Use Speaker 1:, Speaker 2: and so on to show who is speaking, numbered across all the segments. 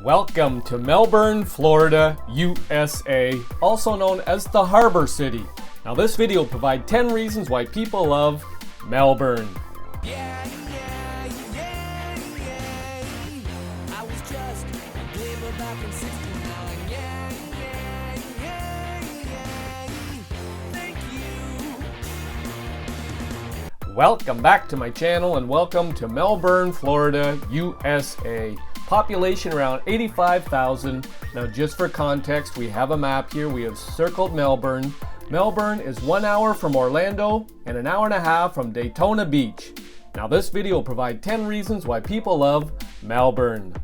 Speaker 1: Welcome to Melbourne, Florida, USA, also known as the Harbor City. Now this video will provide 10 reasons why people love Melbourne.
Speaker 2: I was just a glimmer back in 69. Thank you.
Speaker 1: Welcome back to my channel and welcome to Melbourne, Florida, USA. Population around 85,000. Now just for context, we have a map here. We have circled Melbourne. Melbourne is 1 hour from Orlando and an hour and a half from Daytona Beach. Now this video will provide 10 reasons why people love Melbourne.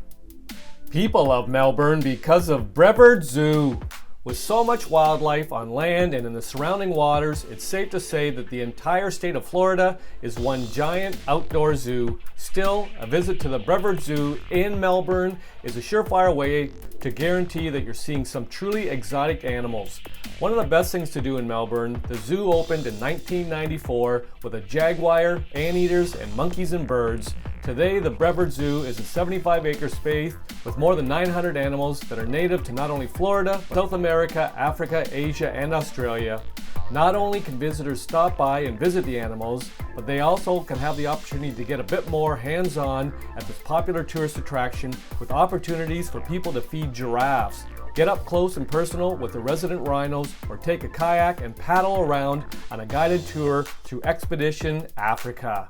Speaker 1: People love Melbourne because of Brevard Zoo. With so much wildlife on land and in the surrounding waters, it's safe to say that the entire state of Florida is one giant outdoor zoo. Still, a visit to the Brevard Zoo in Melbourne is a surefire way to guarantee that you're seeing some truly exotic animals. One of the best things to do in Melbourne, the zoo opened in 1994 with a jaguar, anteaters, and monkeys and birds. Today, the Brevard Zoo is a 75-acre space with more than 900 animals that are native to not only Florida, South America, Africa, Asia, and Australia. Not only can visitors stop by and visit the animals, but they also can have the opportunity to get a bit more hands-on at this popular tourist attraction with opportunities for people to feed giraffes, get up close and personal with the resident rhinos, or take a kayak and paddle around on a guided tour through Expedition Africa.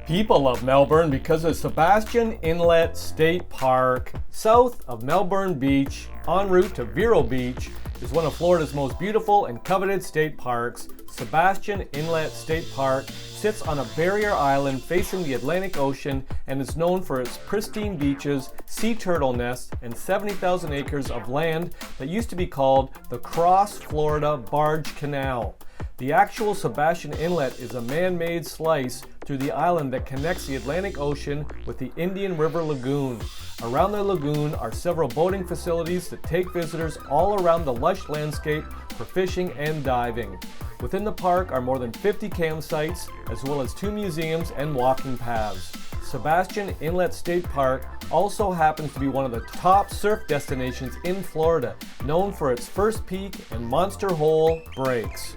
Speaker 1: People love Melbourne because of Sebastian Inlet State Park. South of Melbourne Beach, en route to Vero Beach, is one of Florida's most beautiful and coveted state parks. Sebastian Inlet State Park sits on a barrier island facing the Atlantic Ocean and is known for its pristine beaches, sea turtle nests, and 70,000 acres of land that used to be called the Cross Florida Barge Canal. The actual Sebastian Inlet is a man-made slice through the island that connects the Atlantic Ocean with the Indian River Lagoon. Around the lagoon are several boating facilities that take visitors all around the lush landscape for fishing and diving. Within the park are more than 50 campsites, as well as 2 museums and walking paths. Sebastian Inlet State Park also happens to be one of the top surf destinations in Florida, known for its First Peak and Monster Hole breaks.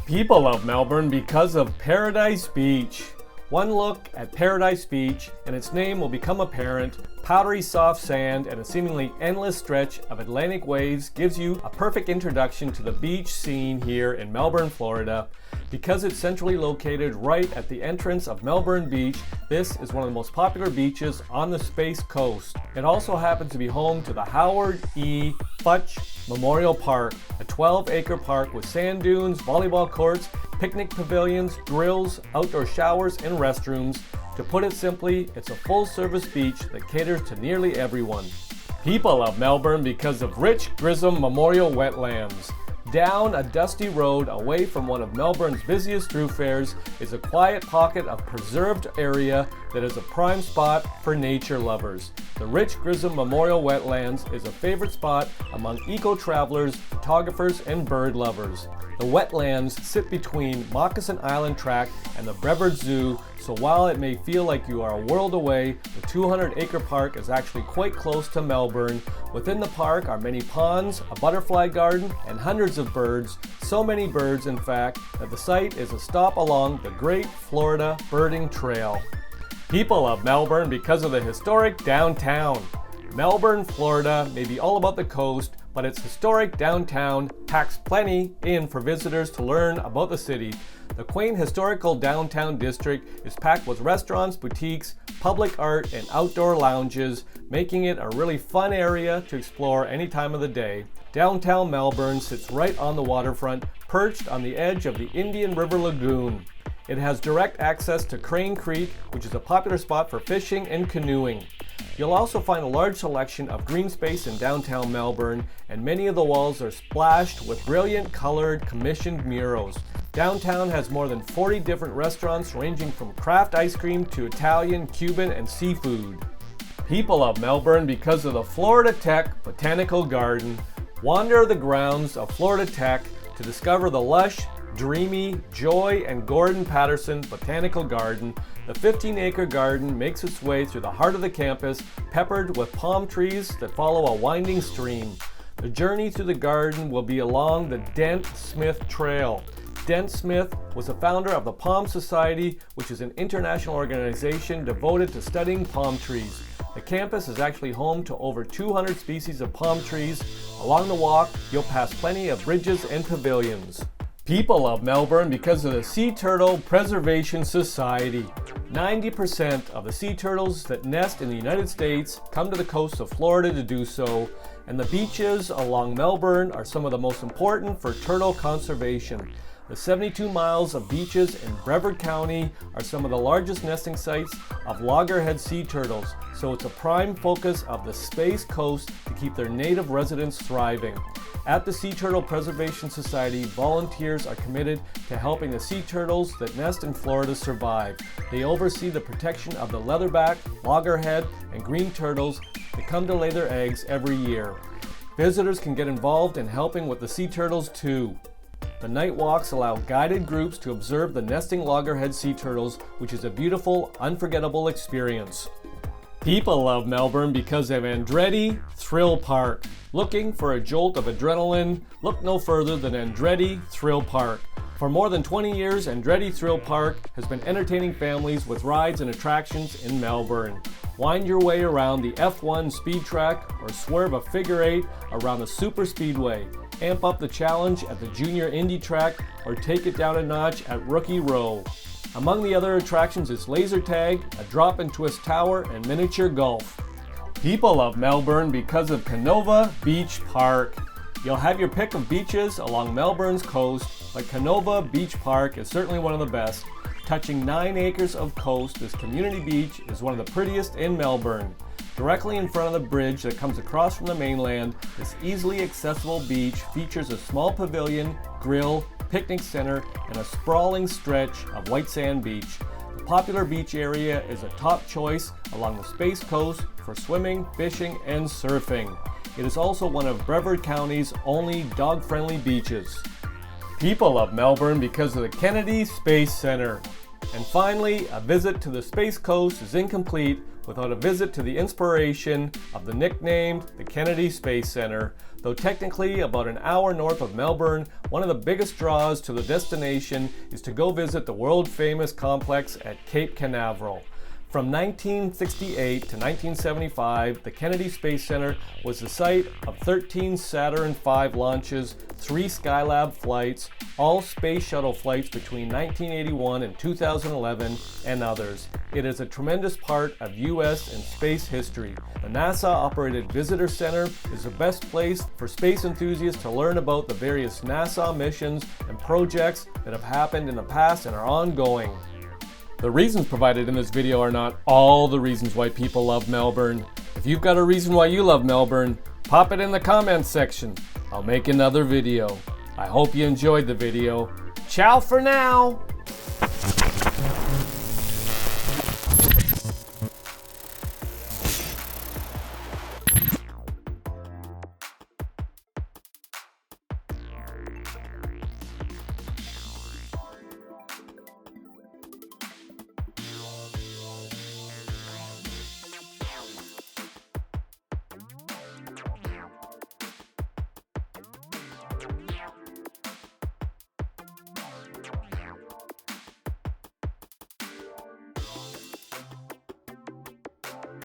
Speaker 1: People love Melbourne because of Paradise Beach. One look at Paradise Beach and its name will become apparent. Powdery soft sand and a seemingly endless stretch of Atlantic waves gives you a perfect introduction to the beach scene here in Melbourne, Florida. Because it's centrally located right at the entrance of Melbourne Beach, this is one of the most popular beaches on the Space Coast. It also happens to be home to the Howard E. Futch Memorial Park, a 12-acre park with sand dunes, volleyball courts, picnic pavilions, grills, outdoor showers, and restrooms. To put it simply, it's a full-service beach that caters to nearly everyone. People love Melbourne because of Ritch Grissom Memorial Wetlands. Down a dusty road away from one of Melbourne's busiest thoroughfares is a quiet pocket of preserved area that is a prime spot for nature lovers. The Ritch Grissom Memorial Wetlands is a favorite spot among eco-travelers, photographers, and bird lovers. The wetlands sit between Moccasin Island Tract and the Brevard Zoo, so while it may feel like you are a world away, the 200-acre park is actually quite close to Melbourne. Within the park are many ponds, a butterfly garden, and hundreds of birds. So many birds, in fact, that the site is a stop along the Great Florida Birding Trail. People love Melbourne because of the historic downtown. Melbourne, Florida may be all about the coast, but its historic downtown packs plenty in for visitors to learn about the city. The quaint historical downtown district is packed with restaurants, boutiques, public art, and outdoor lounges, making it a really fun area to explore any time of the day. Downtown Melbourne sits right on the waterfront, perched on the edge of the Indian River Lagoon. It has direct access to Crane Creek, which is a popular spot for fishing and canoeing. You'll also find a large selection of green space in downtown Melbourne, and many of the walls are splashed with brilliant colored commissioned murals. Downtown has more than 40 different restaurants ranging from craft ice cream to Italian, Cuban, and seafood. People love Melbourne because of the Florida Tech Botanical Garden. Wander the grounds of Florida Tech to discover the lush, dreamy Joy and Gordon Patterson Botanical Garden, the 15-acre garden makes its way through the heart of the campus, peppered with palm trees that follow a winding stream. The journey through the garden will be along the Dent Smith Trail. Dent Smith was the founder of the Palm Society, which is an international organization devoted to studying palm trees. The campus is actually home to over 200 species of palm trees. Along the walk, you'll pass plenty of bridges and pavilions. People love Melbourne because of the Sea Turtle Preservation Society. 90% of the sea turtles that nest in the United States come to the coast of Florida to do so, and the beaches along Melbourne are some of the most important for turtle conservation. The 72 miles of beaches in Brevard County are some of the largest nesting sites of loggerhead sea turtles, so it's a prime focus of the Space Coast to keep their native residents thriving. At the Sea Turtle Preservation Society, volunteers are committed to helping the sea turtles that nest in Florida survive. They oversee the protection of the leatherback, loggerhead, and green turtles that come to lay their eggs every year. Visitors can get involved in helping with the sea turtles too. The night walks allow guided groups to observe the nesting loggerhead sea turtles, which is a beautiful, unforgettable experience. People love Melbourne because of Andretti Thrill Park. Looking for a jolt of adrenaline? Look no further than Andretti Thrill Park. For more than 20 years, Andretti Thrill Park has been entertaining families with rides and attractions in Melbourne. Wind your way around the F1 speed track or swerve a figure eight around the super speedway. Amp up the challenge at the Junior Indy track or take it down a notch at Rookie Row. Among the other attractions is laser tag, a drop and twist tower, and miniature golf. People love Melbourne because of Canova Beach Park. You'll have your pick of beaches along Melbourne's coast, but Canova Beach Park is certainly one of the best. Touching 9 acres of coast, this community beach is one of the prettiest in Melbourne. Directly in front of the bridge that comes across from the mainland, this easily accessible beach features a small pavilion, grill, picnic center, and a sprawling stretch of white sand beach. The popular beach area is a top choice along the Space Coast for swimming, fishing, and surfing. It is also one of Brevard County's only dog-friendly beaches. People love Melbourne because of the Kennedy Space Center. And finally, a visit to the Space Coast is incomplete without a visit to the inspiration of the nickname the Kennedy Space Center. Though technically about an hour north of Melbourne, one of the biggest draws to the destination is to go visit the world-famous complex at Cape Canaveral. From 1968 to 1975, the Kennedy Space Center was the site of 13 Saturn V launches, 3 Skylab flights, all space shuttle flights between 1981 and 2011, and others. It is a tremendous part of U.S. and space history. The NASA-operated Visitor Center is the best place for space enthusiasts to learn about the various NASA missions and projects that have happened in the past and are ongoing. The reasons provided in this video are not all the reasons why people love Melbourne. If you've got a reason why you love Melbourne, pop it in the comments section. I'll make another video. I hope you enjoyed the video. Ciao for now!